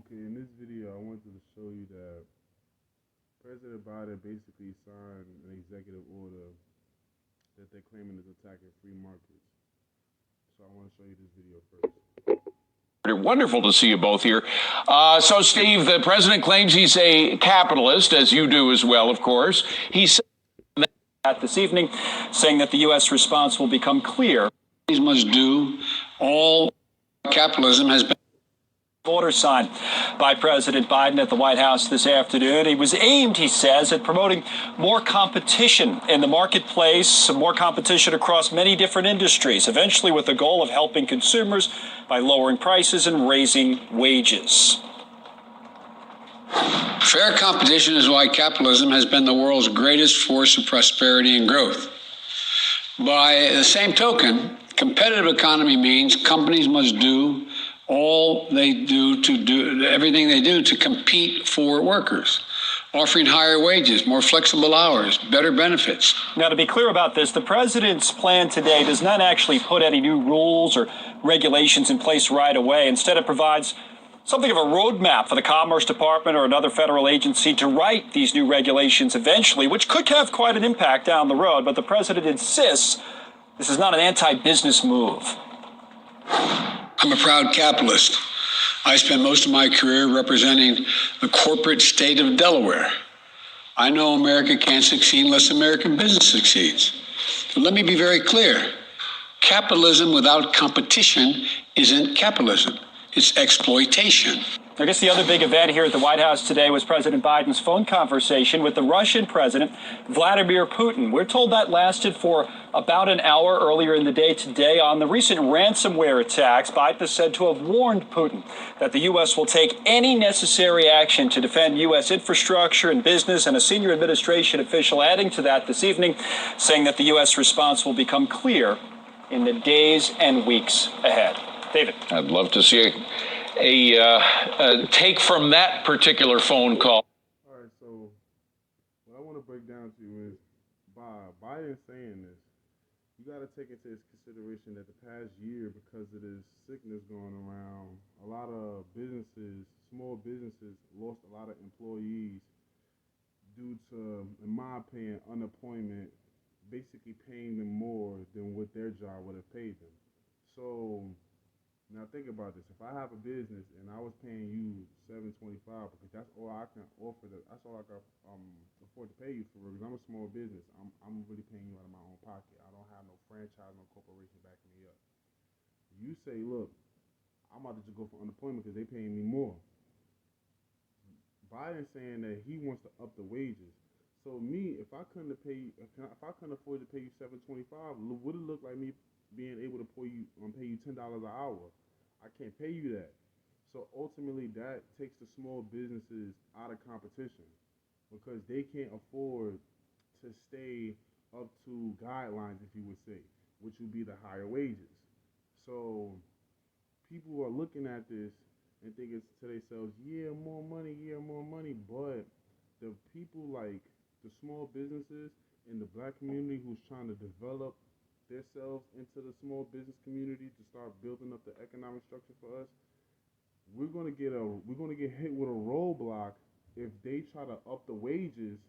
Okay, in this video, I wanted to show you that President Biden basically signed an executive order that they're claiming is attacking free markets. So I want to show you this video first. Wonderful to see you both here. So, Steve, the president claims he's a capitalist, as you do as well, of course. He said that this evening, saying that the U.S. response will become clear. He must do all capitalism has been. Order signed by President Biden at the White House this afternoon. It was aimed, he says, at promoting more competition in the marketplace, more competition across many different industries, eventually with the goal of helping consumers by lowering prices and raising wages. Fair competition is why capitalism has been the world's greatest force of prosperity and growth. By the same token, competitive economy means companies must do everything they do to compete for workers, offering higher wages, more flexible hours, better benefits. Now, to be clear about this, the president's plan today does not actually put any new rules or regulations in place right away. Instead, it provides something of a roadmap for the Commerce Department or another federal agency to write these new regulations eventually, which could have quite an impact down the road. But the president insists this is not an anti-business move. I'm a proud capitalist. I spent most of my career representing the corporate state of Delaware. I know America can't succeed unless American business succeeds. So let me be very clear. Capitalism without competition isn't capitalism. It's exploitation. I guess the other big event here at the White House today was President Biden's phone conversation with the Russian President, Vladimir Putin. We're told that lasted for about an hour earlier in the day today. On the recent ransomware attacks, Biden is said to have warned Putin that the U.S. will take any necessary action to defend U.S. infrastructure and business, and a senior administration official adding to that this evening, saying that the U.S. response will become clear in the days and weeks ahead. David. I'd love to see a take from that particular phone call. All right, so what I want to break down to you is by Biden saying this, you got to take into consideration that the past year, because of this sickness going around, a lot of businesses, small businesses, lost a lot of employees due to, in my opinion, unemployment, basically paying them more than what their job would have paid them. So now think about this. If I have a business and I was paying you $7.25 because that's all I can offer, that's all I can afford to pay you for, because I'm a small business. I'm really paying you out of my own pocket. I don't have no franchise, no corporation backing me up. You say, look, I'm about to just go for unemployment because they're paying me more. Biden's saying that he wants to up the wages. So me, if I couldn't afford to pay you $7.25, would it look like me being able to pay you $10 an hour? I can't pay you that. So ultimately, that takes the small businesses out of competition because they can't afford to stay up to guidelines, if you would say, which would be the higher wages. So people are looking at this and thinking to themselves, yeah, more money, but the people like the small businesses in the black community who's trying to develop themselves into the small business community to start building up the economic structure for us, we're gonna get hit with a roadblock if they try to up the wages,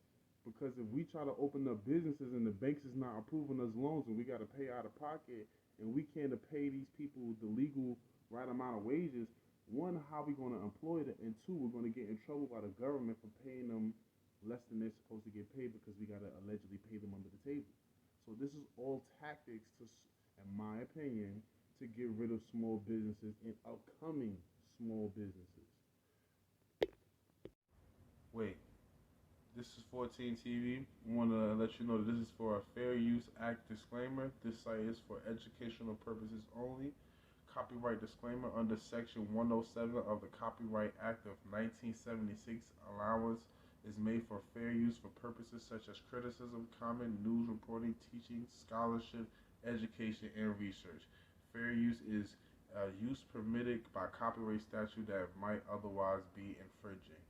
because if we try to open up businesses and the banks is not approving us loans and we got to pay out of pocket and we can't pay these people the legal right amount of wages, one, how we going to employ them, and two, we're going to get in trouble by the government for paying them less than they're supposed to get paid because we got to allegedly pay them under the table. So this is all tactics, in my opinion, to get rid of small businesses and upcoming small businesses. Wait, this is 14 TV. I want to let you know that this is for a Fair Use Act disclaimer. This site is for educational purposes only. Copyright disclaimer under Section 107 of the Copyright Act of 1976. Allowance is made for fair use for purposes such as criticism, comment, news reporting, teaching, scholarship, education, and research. Fair use is use permitted by copyright statute that might otherwise be infringing.